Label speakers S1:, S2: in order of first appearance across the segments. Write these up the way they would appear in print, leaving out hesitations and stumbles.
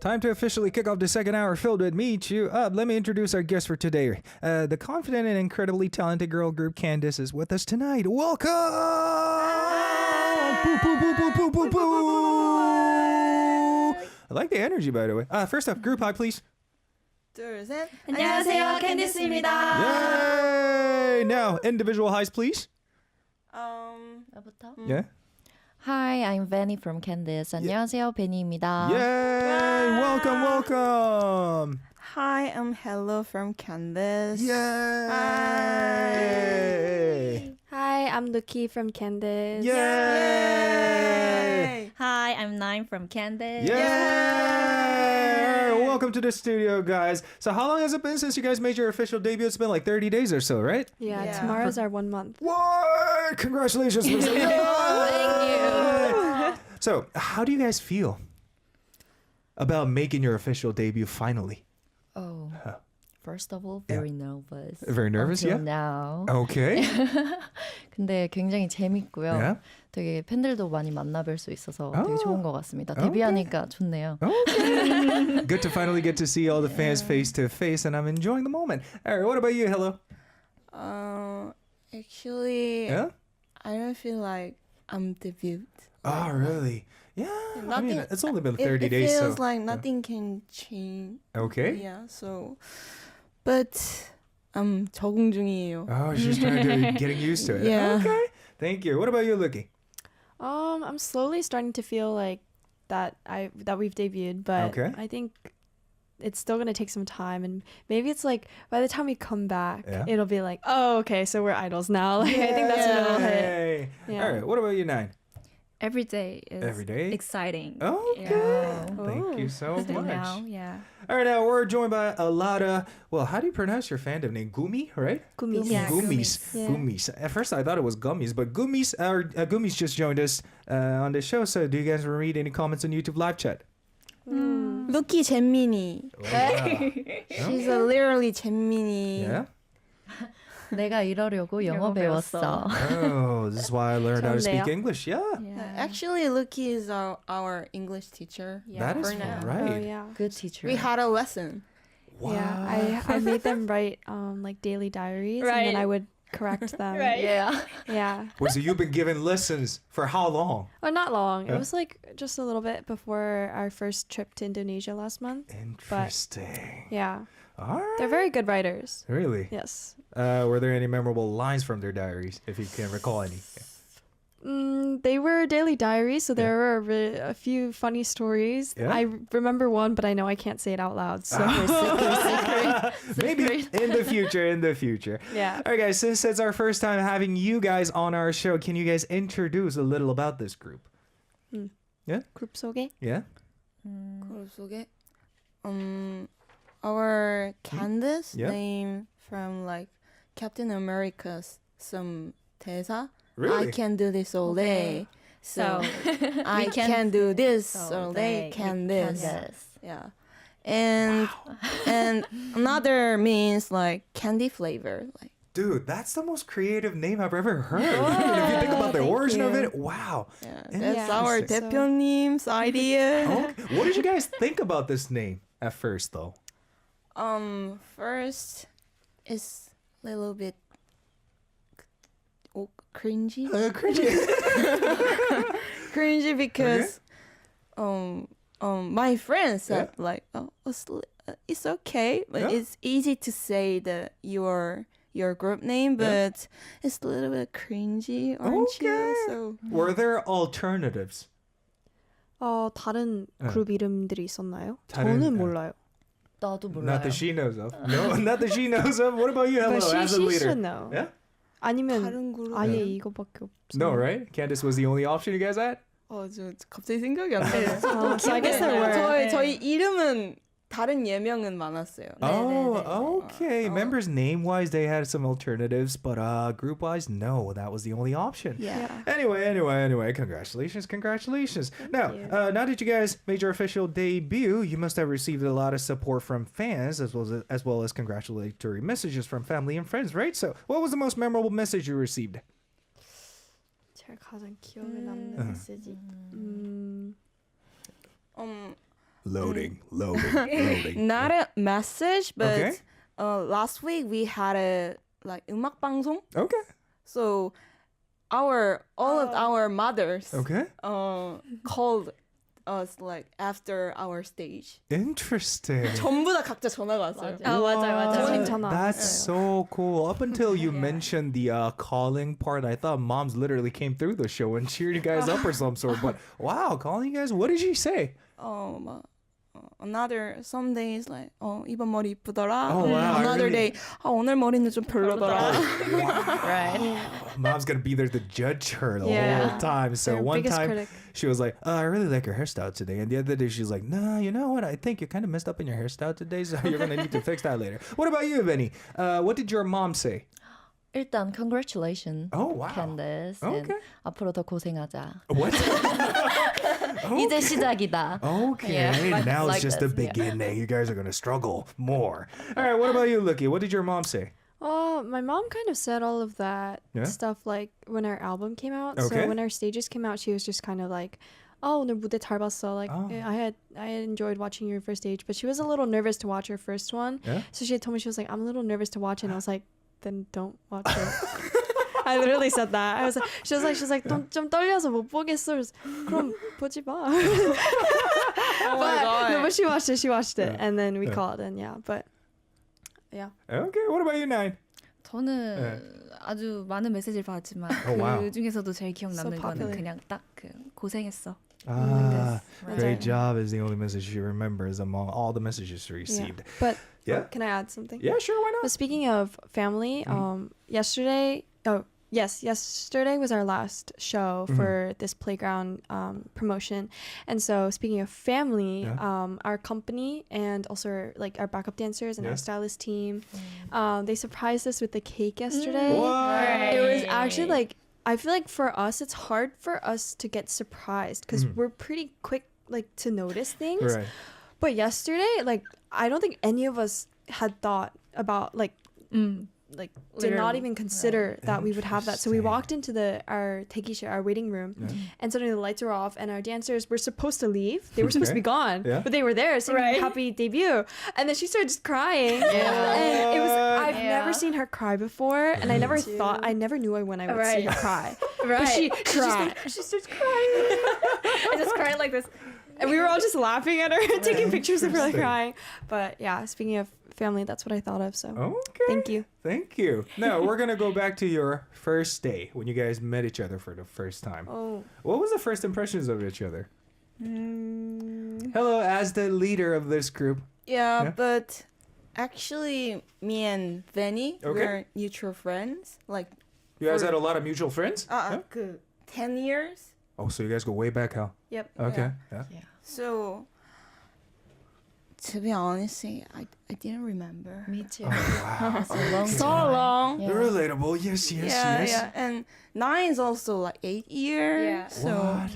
S1: Time to officially kick off the second hour filled with Me Chew Up. Let me introduce our guest for today. The confident and incredibly talented girl group Kandis is with us tonight. Welcome! Boo, boo, boo, boo, boo, boo, boo. I like the energy, by the way. First up, group high, please.
S2: 둘, 셋.
S3: 안녕하세요, 캔디스입니다.
S1: Yay! Now, individual highs, please.
S3: 나부터?
S1: Yeah.
S3: Hi, I'm Vanny from Kandis. 안녕하세요, 베니입니다.
S1: Yay! Welcome, welcome.
S2: Hi, I'm Hello from Kandis.
S1: Yay!
S4: Hi, I'm Lucky from Kandis.
S1: Yay!
S3: Hi, I'm Nine from Kandis.
S1: Yay! Welcome to the studio, guys. So how long has it been since you guys made your official debut? It's been like 30 days or so, right?
S4: Yeah, tomorrow's our 1 month.
S1: What? Congratulations. Thank
S3: you.
S1: So how do you guys feel about making your official debut finally?
S3: Oh, first of all, very nervous.
S1: Very nervous,
S3: until
S1: yeah?
S3: now.
S1: Okay.
S3: 근데 굉장히 재밌고요.
S1: Yeah?
S3: 되게 팬들도 많이 만나뵐 수 있어서 되게 좋은 것 같습니다.
S1: Okay.
S3: 데뷔하니까 좋네요.
S1: Okay. Good to finally get to see all the fans face to face, and I'm enjoying the moment. All right, what about you, Hello?
S2: Actually,
S1: Yeah?
S2: I don't feel like I'm debuted.
S1: Oh, really? Yeah. I mean,
S2: Nothing-
S1: it's only been 30
S2: it
S1: days,
S2: feels
S1: so.
S2: like nothing can change.
S1: Okay.
S2: Yeah, so, but I'm 적응 중이에요.
S1: Oh, she's trying to getting used to it.
S2: Yeah.
S1: Okay. Thank you. What about you, Lucky?
S4: I'm slowly starting to feel like that we've debuted, but
S1: Okay.
S4: I think it's still gonna take some time, and maybe it's like by the time we come back,
S1: Yeah.
S4: it'll be like, oh, okay, so we're idols now. Like I think that's when it'll hit.
S1: Yay.
S4: Yeah.
S1: All right. What about you, Nine?
S5: Every day is
S1: Every day?
S5: exciting.
S1: Okay.
S5: Yeah.
S1: Thank you so
S5: So
S1: much.
S5: now, yeah.
S1: All right, now we're joined by a lot of, well, how do you pronounce your fandom name? Gumi, right?
S4: Gummies.
S5: Yeah,
S1: Gummies.
S4: Yeah.
S1: Gummies. At first I thought it was gummies, but Gummies just joined us on the show. So do you guys want to read any comments on YouTube live chat?
S2: Lucky 잼민이. She's a literally 잼민이.
S1: Yeah?
S3: 내가 이러려고 영어
S5: 영어
S3: 배웠어.
S1: Oh, this is why I learned how to speak
S4: 좋은데요?
S1: English. Yeah.
S2: Actually, Lucky is our English teacher.
S1: That is
S2: for now.
S1: right.
S4: Oh yeah.
S3: Good teacher.
S2: We had a lesson.
S1: Wow.
S4: Yeah, I made them write like daily diaries, and then
S5: Right.
S4: I would correct them.
S3: Yeah.
S4: Yeah.
S1: Well, so you've been given lessons for how long?
S4: Oh, not long.
S1: Yeah.
S4: It was like just a little bit before our first trip to Indonesia last month.
S1: Interesting.
S4: Yeah.
S1: All right.
S4: They're very good writers.
S1: Really?
S4: Yes.
S1: Were there any memorable lines from their diaries, if you can recall any?
S4: They were daily diaries, so there were a few funny stories.
S1: Yeah?
S4: I remember one, but I know I can't say it out loud. So
S1: Maybe in the future.
S4: yeah.
S1: All right, guys, since it's our first time having you guys on our show, can you guys introduce a little about this group?
S4: Group 소개?
S1: Yeah?
S2: 그룹 속에 our Kandis
S1: Yeah.
S2: name from like Captain America's some 대사.
S1: Really?
S2: I can do this all day. So I
S5: can
S2: can do this
S3: all
S2: all day.
S3: day.
S2: Can this.
S3: Kandis.
S2: Yeah. And another means like candy flavor. Like
S1: Dude, that's the most creative name I've ever heard. If you think about the
S4: thank
S1: origin of
S4: you.
S1: it, wow.
S2: yeah,
S1: Interesting.
S2: that's our 대표님's idea.
S1: Okay. What did you guys think about this name at first, though?
S2: First it's a little bit cringy.
S1: Cringy.
S2: Cringy because my friends said
S1: Yeah.
S2: like it's okay, but
S1: Yeah.
S2: it's easy to say that your group name, but it's a little bit cringy, aren't
S1: Okay.
S2: you? So
S1: Were there alternatives?
S4: 다른 그룹 이름들이 있었나요?
S1: 다른,
S4: 저는 몰라요.
S3: 나도 몰라요.
S1: Not that she knows of. No, not that she knows of. What about you, Hello,
S4: But
S1: as a
S4: she
S1: leader?
S4: should know.
S1: Yeah?
S4: 아니면
S2: 다른 그룹
S4: 아예 이거밖에 없어요.
S1: No, right? Candice was the only option you guys had?
S2: 저 갑자기 생각이 안 나요.
S4: So I guess there were.
S2: 저희 이름은 다른 예명은 많았어요.
S1: Oh, okay. Members name-wise, they had some alternatives, but group-wise, no, that was the only option.
S2: Yeah.
S1: Anyway, congratulations. Now,
S4: you.
S1: now that you guys made your official debut, you must have received a lot of support from fans as well as congratulatory messages from family and friends, right? So, what was the most memorable message you received?
S4: 제가 가장 기억에 남는 메시지.
S1: Loading.
S2: Not a message, but
S1: Okay.
S2: Last week we had a like 음악 방송.
S1: Okay.
S2: So all of our mothers
S1: Okay.
S2: called us like after our stage.
S1: Interesting.
S2: 전부 다 각자 전화가 왔어요.
S4: 부모님 전화.
S1: That's so cool. Up until you mentioned the calling part, I thought moms literally came through the show and cheered you guys up or some sort. But wow, calling you guys, what did she say?
S2: 막 some days like 이번 머리 이쁘더라.
S1: Oh, wow,
S2: Another
S1: really?
S2: day 오늘 머리는 좀 별로더라.
S3: Right.
S1: Mom's gonna be there to judge her the
S4: Yeah.
S1: whole time. So
S4: Their
S1: one
S4: biggest
S1: time
S4: critic.
S1: she was like, I really like your hairstyle today. And the other day she's like, nah, you know what? I think you're kind of messed up in your hairstyle today. So you're gonna need to fix that later. What about you, Benny? What did your mom say?
S3: 일단 congratulations,
S1: Oh, wow.
S3: Candice.
S1: Okay.
S3: And 앞으로 더 고생하자.
S1: What?
S3: 이제 시작이다.
S1: Okay,
S3: Yeah,
S1: now it's
S3: like
S1: just the
S3: this, yeah.
S1: beginning. You guys are gonna struggle more. All right, what about you, Lucky? What did your mom say?
S4: My mom kind of said all of that
S1: Yeah?
S4: stuff like when our album came out.
S1: Okay.
S4: So when our stages came out, she was just kind of like, "Oh, 오늘 무대 잘 봤어." Like
S1: Oh.
S4: I had enjoyed watching your first stage, but she was a little nervous to watch her first one.
S1: Yeah?
S4: So she had told me, she was like, "I'm a little nervous to watch it." And I was like, "Then don't watch it." I literally said that. She was like, 좀 떨려서 못 보겠어. 그래서, 그럼 보지 마.
S2: Oh my god.
S4: No, but she watched it.
S1: Yeah.
S4: And then we
S1: Yeah.
S4: called, and but yeah.
S1: Okay, what about you, Nine?
S5: 저는 아주 많은 메시지를 받았지만
S1: Oh, wow.
S5: 그 중에서도 제일 기억
S4: So
S5: 남는 거는
S4: popular.
S5: 그냥 딱 그 고생했어.
S1: Great job is the only message she remembers among all the messages she received.
S4: But
S1: Yeah?
S4: can I add something?
S1: Yeah, sure, why
S4: But
S1: not?
S4: speaking of family, yesterday was our last show for this playground promotion. And so speaking of family,
S1: Yeah.
S4: our company and also like our backup dancers and
S1: Yeah.
S4: our stylist team, they surprised us with the cake yesterday.
S1: What?
S4: It was actually like, I feel like for us, it's hard for us to get surprised because we're pretty quick like to notice things.
S1: Right.
S4: But yesterday, like, I don't think any of us had thought about like did not
S5: Literally.
S4: even consider that we would have that. So we
S1: Interesting.
S4: walked into our 대기실, our waiting room,
S1: Yeah.
S4: and suddenly the lights were off, and our dancers were supposed to leave. They were supposed to be gone,
S1: Yeah.
S4: but they were there singing "Happy Debut," and then she started just crying. And it was I've never seen her cry before, and I never thought I never knew when I would see her cry. But she starts crying.
S5: I just cried like this.
S4: And we were all just laughing at her, taking pictures of her like crying. But yeah, speaking of family, that's what I thought of. So
S1: Okay.
S4: thank you.
S1: Thank you. Now, we're going to go back to your first day when you guys met each other for the first time.
S4: Oh,
S1: What was the first impressions of each other? Hello, as the leader of this group.
S2: Yeah,
S1: Yeah?
S2: but actually, me and Benny
S1: Okay.
S2: we're mutual friends. Like,
S1: You guys had a lot of mutual friends?
S2: 그 10 years.
S1: Oh, so you guys go way back, Hal?
S4: yep.
S1: Okay. Yeah.
S2: So, to be honest, I didn't remember.
S3: Me too.
S1: Wow.
S2: So long.
S3: Yeah.
S1: Relatable. Yes, yes,
S2: Yeah,
S1: yes.
S2: yeah. And 9 is also like 8 years.
S5: Yeah.
S2: So,
S1: What?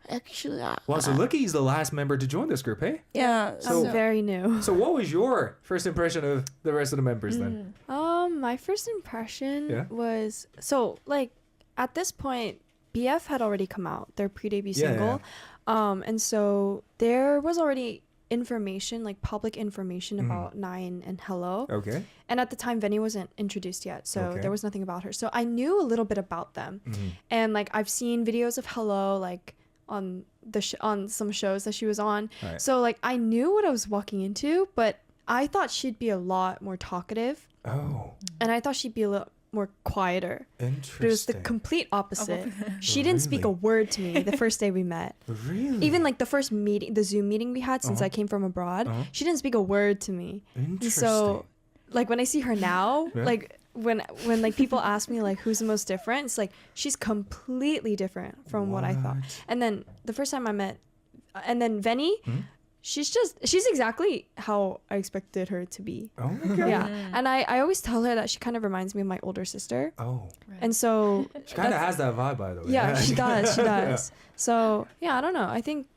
S2: actually,
S1: Well, so Lucky is the last member to join this group, hey?
S2: yeah.
S1: So-
S4: I'm very new.
S1: So what was your first impression of the rest of the members then?
S4: My first impression
S1: Yeah.
S4: was like at this point, BF had already come out, their pre-debut
S1: Yeah,
S4: single, and so there was already information, like public information about Nine and Hello.
S1: Okay.
S4: And at the time, Venny wasn't introduced yet, so
S1: Okay.
S4: there was nothing about her. So I knew a little bit about them, and like I've seen videos of Hello, like on on some shows that she was on.
S1: Right.
S4: So like I knew what I was walking into, but I thought she'd be a lot more talkative,
S1: Oh,
S4: and I thought she'd be a little more quieter.
S1: interesting.
S4: But it was the complete opposite. She didn't speak a
S1: Really?
S4: word to me the first day we met.
S1: Really?
S4: Even like the first meeting, the Zoom meeting we had since I came from abroad, she didn't speak a word to me.
S1: Interesting.
S4: So, like when I see her now,
S1: Yeah.
S4: like when like people ask me like who's the most different, it's like she's completely different from what I thought.
S1: What?
S4: And then the first time I met, and then Venny, she's exactly how I expected her to be.
S1: Oh, okay.
S4: Yeah, and I always tell her that she kind of reminds me of my older sister,
S1: Oh,
S4: and so
S1: she kind of has that vibe, by the way.
S4: yeah, she does, she does. So yeah, I don't know. I think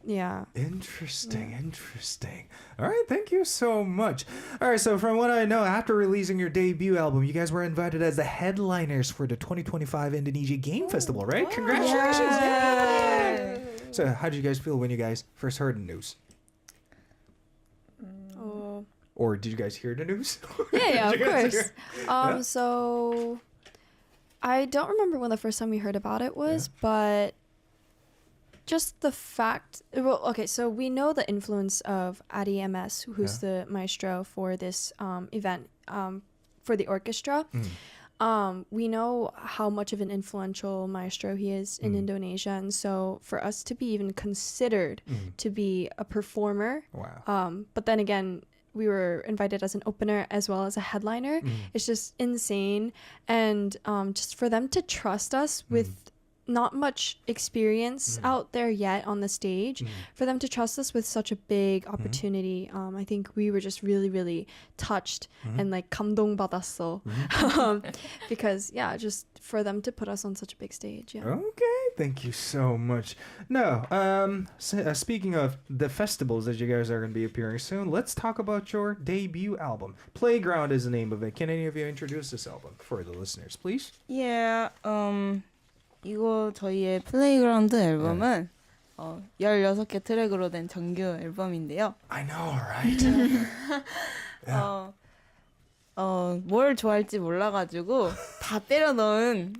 S4: yeah.
S1: Interesting, interesting. All right, thank you so much. All right, so from what I know, after releasing your debut album, you guys were invited as the headliners for the 2025 Indonesia Game Festival, right? Congratulations! Yay! So how did you guys feel when you guys first heard the news? Or did you guys hear the news?
S4: Yeah,
S1: Did
S4: of
S1: you guys
S4: course.
S1: hear? Yeah.
S4: So I don't remember when the first time we heard about it was, but just the fact. Well, okay, so we know the influence of Adi MS, who's the maestro for this event, for the orchestra. We know how much of an influential maestro he is in Indonesia, and so for us to be even considered to be a performer, but then again, we were invited as an opener as well as a headliner. It's just insane, and just for them to trust us with not much experience out there yet on the stage, for them to trust us with such a big opportunity, I think we were just really, really touched and like 감동받았어. Because just for them to put us on such a big stage.
S1: Okay, thank you so much. Now, speaking of the festivals that you guys are going to be appearing soon, let's talk about your debut album. Playground is the name of it. Can any of you introduce this album for the listeners, please?
S2: Yeah, 이거 저희의 플레이그라운드 앨범은 16개 트랙으로 된 정규 앨범인데요.
S1: I know, right?
S2: 뭘 좋아할지 몰라가지고 다 때려 넣은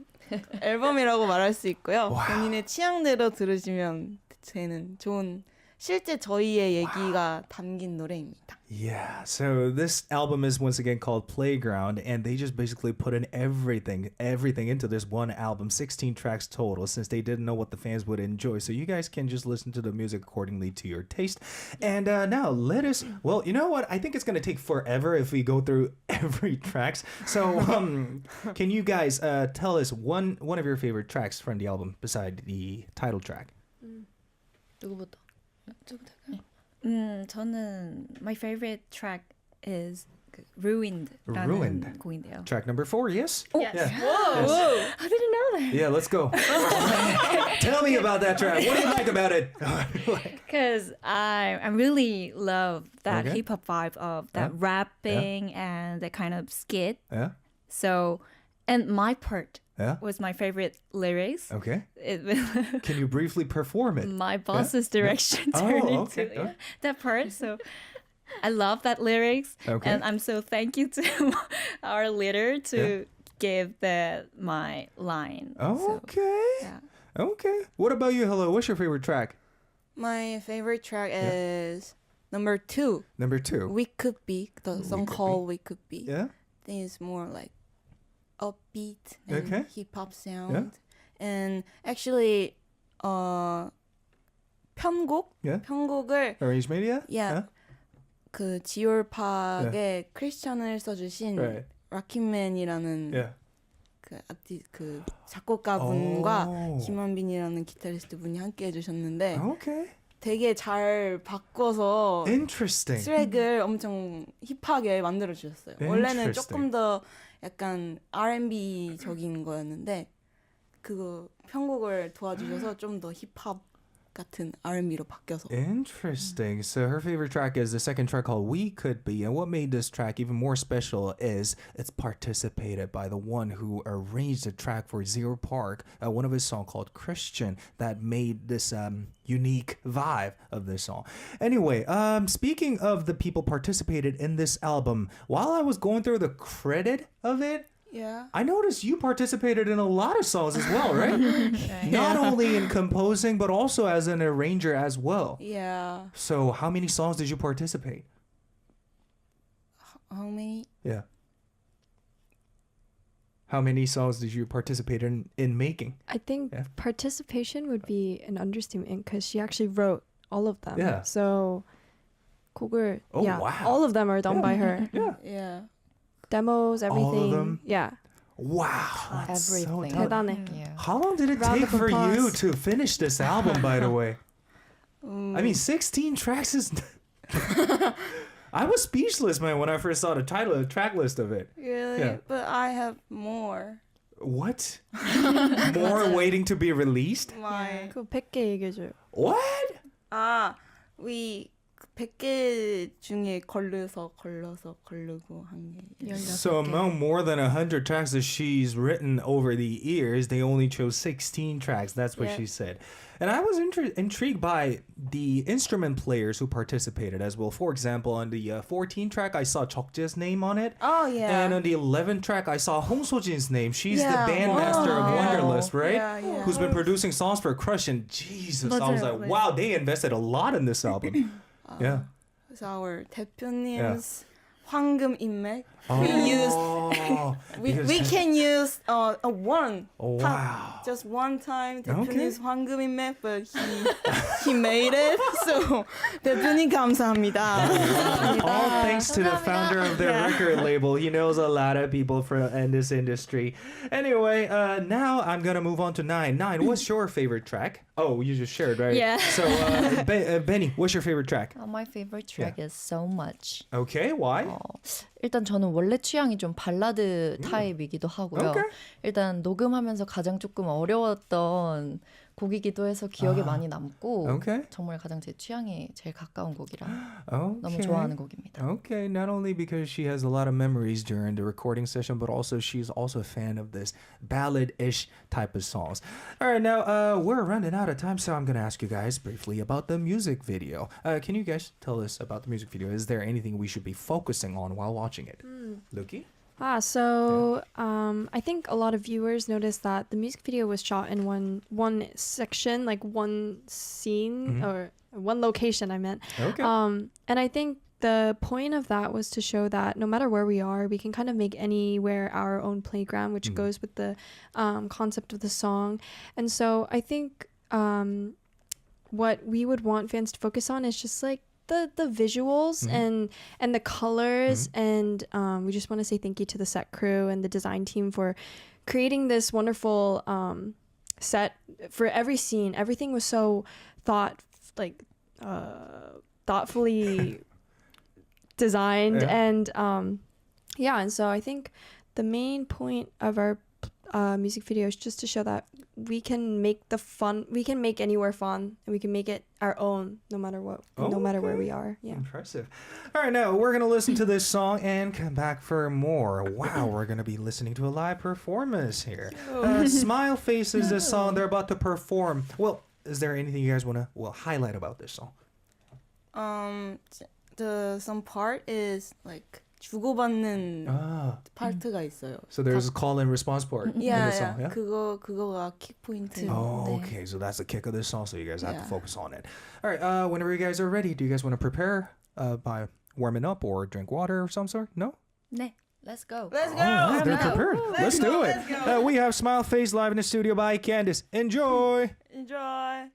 S2: 앨범이라고 말할 수 있고요. 본인의 취향대로 들으시면 되는 좋은 실제 저희의 얘기가 담긴 노래입니다.
S1: Yeah, so this album is once again called Playground, and they just basically put in everything into this one album, 16 tracks total, since they didn't know what the fans would enjoy. So you guys can just listen to the music accordingly to your taste. And now let us, well, you know what? I think it's going to take forever if we go through every tracks. So can you guys tell us one of your favorite tracks from the album beside the title track?
S5: 누구부터? 저는 my favorite track is Ruined라는
S1: Ruined.
S5: 곡인데요.
S1: Track number 4, yes?
S5: Yes.
S1: Yeah.
S5: Whoa! I didn't know that.
S1: Yeah, let's go. Tell me about that track. What do you like about it?
S5: Because I really love that
S1: Okay.
S5: hip hop vibe of that rapping and that kind of skit.
S1: Yeah?
S5: So, and my part
S1: Yeah?
S5: was my favorite lyrics.
S1: Okay.
S5: It,
S1: Can you briefly perform it?
S5: my boss's direction
S1: Oh,
S5: turned
S1: okay.
S5: into that part. So I love that lyrics,
S1: Okay.
S5: and I'm so thank you to our leader to give my line. So,
S1: Okay.
S5: yeah.
S1: Okay. What about you, Hello? What's your favorite track?
S2: My favorite track is number 2.
S1: Number 2.
S2: We Could Be, the song
S1: Could
S2: called We Could Be.
S1: Yeah?
S2: I think it's more like upbeat and
S1: Okay.
S2: hip hop sound. And actually, 편곡?
S1: Yeah.
S2: 편곡을
S1: Arranged media?
S2: Yeah. 그 지올팍의 크리스천을 써주신
S1: Right.
S2: 락킹맨이라는
S1: Yeah.
S2: 그 작곡가분과
S1: Oh.
S2: 김한빈이라는 기타리스트 분이 함께 해주셨는데
S1: Okay.
S2: 되게 잘 바꿔서
S1: Interesting.
S2: 트랙을 엄청 힙하게 만들어 주셨어요. 원래는
S1: Interesting.
S2: 조금 더 약간 R&B적인 거였는데 그거 편곡을 도와주셔서 좀 더 힙합 같은 R&B로 바뀌어서.
S1: Interesting. So her favorite track is the second track called We Could Be. And what made this track even more special is it's participated by the one who arranged the track for Zero Park, one of his songs called Christian, that made this unique vibe of this song. Anyway, speaking of the people participated in this album, while I was going through the credit of it,
S2: Yeah.
S1: I noticed you participated in a lot of songs as well, right? Not only in composing, but also as an arranger as well.
S2: Yeah.
S1: So how many songs did you participate?
S2: How many?
S1: Yeah. How many songs did you participate in making?
S4: I think participation would be an understatement because she actually wrote all of them.
S1: Yeah.
S4: So 곡을,
S1: Oh, wow.
S4: all of them are done by her.
S1: Yeah.
S2: Yeah.
S4: Demos, everything.
S1: them?
S4: Yeah.
S1: Wow. That's so
S3: Everything.
S1: talented.
S4: 대단해.
S3: Yeah.
S1: How long did it
S4: Round
S1: take
S4: of
S1: for you
S4: applause.
S1: to finish this album, by the way? I mean, 16 tracks is... I was speechless, man, when I first saw the track list of it.
S2: Really?
S1: Yeah.
S2: But I have more.
S1: What? More waiting to be released?
S2: My
S4: 그거 100개 얘기해줘요.
S1: What?
S2: We Could 100개 중에 걸러서 걸르고 한 게.
S1: So among more than 100 tracks that she's written over the years, they only chose 16 tracks. That's what she said. And I was intrigued by the instrument players who participated as well. For example, on the 14 track, I saw Chokja's name on it.
S2: Oh, yeah.
S1: And on the 11 track, I saw Hong Sojin's name. She's the bandmaster of Wonderlist, right?
S2: Yeah.
S1: Who's been producing songs for Crush. And Jesus, I was like, wow, they invested a lot in this album. Yeah.
S2: So our 대표님's 황금 인맥. We can use a one.
S1: Oh, wow.
S2: Just one time 대표님's 황금 인맥, but he made it. So 대표님 감사합니다.
S1: All thanks to the founder of their record label. He knows a lot of people in this industry. Anyway, now I'm going to move on to 9. 9, what's your favorite track? Oh, you just shared, right?
S5: Yeah.
S1: So, Benny, what's your favorite track?
S3: My favorite track is So Much.
S1: Okay, why?
S3: 일단 저는 원래 취향이 좀 발라드 타입이기도 하고요.
S1: Okay.
S3: 일단 녹음하면서 가장 조금 어려웠던 곡이기도 해서 기억에 많이 남고
S1: Okay.
S3: 정말 가장 제 취향에 제일 가까운 곡이라
S1: Okay.
S3: 너무 좋아하는 곡입니다.
S1: Okay, not only because she has a lot of memories during the recording session, but also she's also a fan of this ballad-ish type of songs. All right, now we're running out of time, so I'm going to ask you guys briefly about the music video. Can you guys tell us about the music video? Is there anything we should be focusing on while watching it? Luki?
S4: I think a lot of viewers noticed that the music video was shot in one section, like one scene or one location, I meant.
S1: Okay.
S4: And I think the point of that was to show that no matter where we are, we can kind of make anywhere our own playground, which goes with the concept of the song. And so I think what we would want fans to focus on is just like the visuals and the colors, and we just want to say thank you to the set crew and the design team for creating this wonderful set for every scene. Everything was so thoughtfully designed, and and so I think the main point of our music video is just to show that we can make anywhere fun, and we can make it our own no matter where we are. Yeah.
S1: Impressive. All right, now we're going to listen to this song and come back for more. Wow, we're going to be listening to a live performance here. Smile Face is the song they're about to perform. Well, is there anything you guys want to highlight about this song?
S2: Some part is like 주고받는 파트가 있어요.
S1: So there's a call and response part in the song, yeah?
S2: 그거가 킥 포인트.
S1: Oh, okay. So that's the kick of this song. So you guys have to focus on it. All right. Whenever you guys are ready, do you guys want to prepare by warming up or drink water of some sort? No?
S3: 네, let's go.
S2: Let's go.
S1: Oh, they're prepared. Let's do it. We have Smile Face live in the studio by Kandis. Enjoy.
S2: Enjoy.